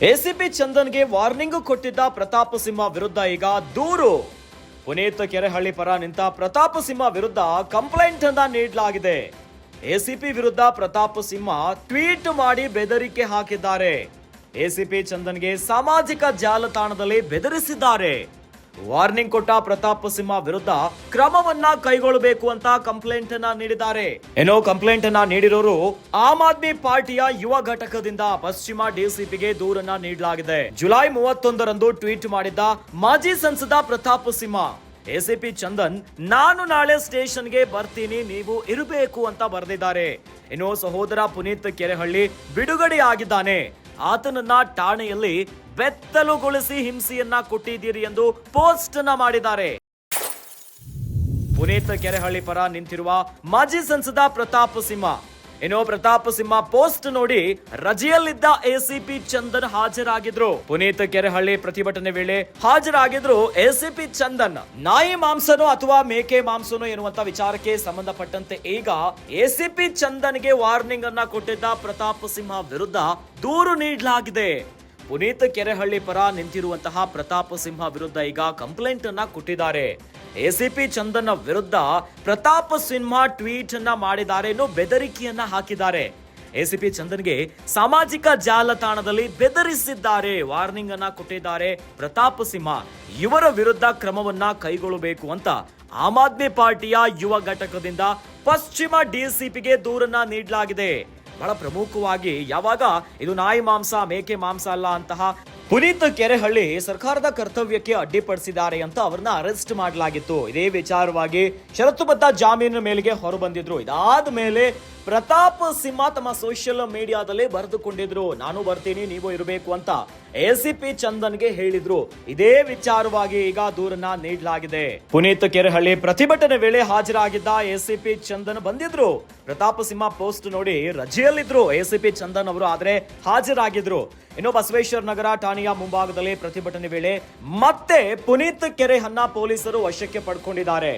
ACP ಚಂದನ್ಗೆ warning ಕೊಟ್ಟಿದ್ದ ಪ್ರತಾಪ್ ಸಿಂಹ ವಿರುದ್ಧ ಈಗ ದೂರು. ಪುನೀತ್ ಕೆರೆಹಳ್ಳಿ ಪರ ನಿಂತ ಪ್ರತಾಪ್ ಸಿಂಹ ವಿರುದ್ಧ ಕಂಪ್ಲೇಂಟ್ ಅನ್ನ ನೀಡಲಾಗಿದೆ. ಎಸಿಪಿ ವಿರುದ್ಧ ಪ್ರತಾಪ್ ಸಿಂಹ ಟ್ವೀಟ್ ಮಾಡಿ ಬೆದರಿಕೆ ಹಾಕಿದ್ದಾರೆ. ಎಸಿಪಿ ಚಂದನ್ಗೆ ಸಾಮಾಜಿಕ ಜಾಲತಾಣದಲ್ಲಿ ಬೆದರಿಸಿದ್ದಾರೆ. ವಾರ್ನಿಂಗ್ ಕೊಟ್ಟ ಪ್ರತಾಪ್ ಸಿಂಹ ವಿರುದ್ಧ ಕ್ರಮವನ್ನ ಕೈಗೊಳ್ಳಬೇಕು ಅಂತ ಕಂಪ್ಲೇಂಟ್ ಅನ್ನ ನೀಡಿದ್ದಾರೆ. ಏನೋ ಕಂಪ್ಲೇಂಟ್ ಅನ್ನ ನೀಡಿರೋರು ಆಮ್ ಆದ್ಮಿ ಪಾರ್ಟಿಯ ಯುವ ಘಟಕದಿಂದ ಪಶ್ಚಿಮ ಡಿಸಿಪಿಗೆ ದೂರನ್ನ ನೀಡಲಾಗಿದೆ. ಜುಲೈ 31ರಂದು ಟ್ವೀಟ್ ಮಾಡಿದ್ದ ಮಾಜಿ ಸಂಸದ ಪ್ರತಾಪ್ ಸಿಂಹ, ಎಸಿಪಿ ಚಂದನ್ ನಾನು ನಾಳೆ ಸ್ಟೇಷನ್ಗೆ ಬರ್ತೀನಿ, ನೀವು ಇರಬೇಕು ಅಂತ ಬರೆದಿದ್ದಾರೆ. ಇನ್ನು ಸಹೋದರ ಪುನೀತ್ ಕೆರೆಹಳ್ಳಿ ಬಿಡುಗಡೆಯಾಗಿದ್ದಾನೆ. ಆತನನ್ನ ಠಾಣೆಯಲ್ಲಿ ಬೆತ್ತಲುಗೊಳಿಸಿ ಹಿಂಸೆಯನ್ನ ಕೊಟ್ಟಿದ್ದೀರಿ ಎಂದು ಪೋಸ್ಟ್ ಅನ್ನ ಮಾಡಿದ್ದಾರೆ. ಪುನೀತ್ ಕೆರೆಹಳ್ಳಿ ಪರ ನಿಂತಿರುವ ಮಾಜಿ ಸಂಸದ ಪ್ರತಾಪ್ ಸಿಂಹ, ಇನ್ನು ಪ್ರತಾಪ್ ಸಿಂಹ ಪೋಸ್ಟ್ ನೋಡಿ ರಜೆಯಲ್ಲಿದ್ದ ಎಸಿಪಿ ಚಂದನ್ ಹಾಜರಾಗಿದ್ರು. ಪುನೀತ್ ಕೆರೆಹಳ್ಳಿ ಪ್ರತಿಭಟನೆ ವೇಳೆ ಹಾಜರಾಗಿದ್ರು ಎಸಿಪಿ ಚಂದನ್. ನಾಯಿ ಮಾಂಸನೋ ಅಥವಾ ಮೇಕೆ ಮಾಂಸನೋ ಎನ್ನುವಂತ ವಿಚಾರಕ್ಕೆ ಸಂಬಂಧಪಟ್ಟಂತೆ ಈಗ ಎಸಿಪಿ ಚಂದನ್ಗೆ ವಾರ್ನಿಂಗ್ ಅನ್ನ ಕೊಟ್ಟಿದ್ದ ಪ್ರತಾಪ್ ಸಿಂಹ ವಿರುದ್ಧ ದೂರು ನೀಡಲಾಗಿದೆ. ಪುನೀತ್ ಕೆರೆಹಳ್ಳಿ ಪರ ನಿಂತಿರುವಂತಹ ಪ್ರತಾಪ್ ಸಿಂಹ ವಿರುದ್ಧ ಈಗ ಕಂಪ್ಲೇಂಟ್ ಅನ್ನ ಕೊಟ್ಟಿದ್ದಾರೆ. ಎಸಿಪಿ ಚಂದನ್ ವಿರುದ್ಧ ಪ್ರತಾಪ್ ಸಿಂಹ ಟ್ವೀಟ್ ಅನ್ನ ಮಾಡಿದ್ದಾರೆ, ಇನ್ನು ಬೆದರಿಕೆಯನ್ನ ಹಾಕಿದ್ದಾರೆ. ಎಸಿಪಿ ಚಂದನ್ಗೆ ಸಾಮಾಜಿಕ ಜಾಲತಾಣದಲ್ಲಿ ಬೆದರಿಸಿದ್ದಾರೆ, ವಾರ್ನಿಂಗ್ ಅನ್ನ ಕೊಟ್ಟಿದ್ದಾರೆ ಪ್ರತಾಪ್ ಸಿಂಹ. ಇವರ ವಿರುದ್ಧ ಕ್ರಮವನ್ನ ಕೈಗೊಳ್ಳಬೇಕು ಅಂತ ಆಮ್ ಆದ್ಮಿ ಪಾರ್ಟಿಯ ಯುವ ಘಟಕದಿಂದ ಪಶ್ಚಿಮ ಡಿಸಿಪಿಗೆ ದೂರನ್ನ ನೀಡಲಾಗಿದೆ. ಬಹಳ ಪ್ರಮುಖವಾಗಿ ಯಾವಾಗ ಇದು ನಾಯಿ ಮಾಂಸ ಮೇಕೆ ಮಾಂಸ ಅಲ್ಲ ಅಂತಹ ಪುನೀತ್ ಕೆರೆಹಳ್ಳಿ ಸರ್ಕಾರದ ಕರ್ತವ್ಯಕ್ಕೆ ಅಡ್ಡಿಪಡಿಸಿದ್ದಾರೆ ಅಂತ ಅವರನ್ನ ಅರೆಸ್ಟ್ ಮಾಡಲಾಗಿತ್ತು. ಇದೇ ವಿಚಾರವಾಗಿ ಷರತ್ತುಬದ್ಧ ಜಾಮೀನು ಮೇಲೆಗೆ ಹೊರಬಂದಿದ್ರು. ಇದಾದ ಮೇಲೆ ಪ್ರತಾಪ್ ಸಿಂಹ ತಮ್ಮ ಸೋಷಿಯಲ್ ಮೀಡಿಯಾದಲ್ಲಿ ಬರೆದುಕೊಂಡಿದ್ರು, ನಾನು ಬರ್ತೀನಿ ನೀವು ಇರಬೇಕು ಅಂತ ಎಸಿಪಿ ಚಂದನ್ಗೆ ಹೇಳಿದ್ರು. ಇದೇ ವಿಚಾರವಾಗಿ ಈಗ ದೂರನ್ನ ನೀಡಲಾಗಿದೆ. ಪುನೀತ್ ಕೆರೆಹಳ್ಳಿ ಪ್ರತಿಭಟನೆ ವೇಳೆ ಹಾಜರಾಗಿದ್ದ ಎಸಿಪಿ ಚಂದನ್ ಬಂದಿದ್ರು. ಪ್ರತಾಪ್ ಸಿಂಹ ಪೋಸ್ಟ್ ನೋಡಿ ರಜೆಯಲ್ಲಿದ್ರು ಎಸಿಪಿ ಚಂದನ್ ಅವರು, ಆದ್ರೆ ಹಾಜರಾಗಿದ್ರು. ಇನ್ನು ಬಸವೇಶ್ವರ ನಗರ ಠಾಣೆಯ ಮುಂಭಾಗದಲ್ಲಿ ಪ್ರತಿಭಟನೆ ವೇಳೆ ಮತ್ತೆ ಪುನೀತ್ ಕೆರೆಯನ್ನ ಪೊಲೀಸರು ವಶಕ್ಕೆ ಪಡ್ಕೊಂಡಿದ್ದಾರೆ.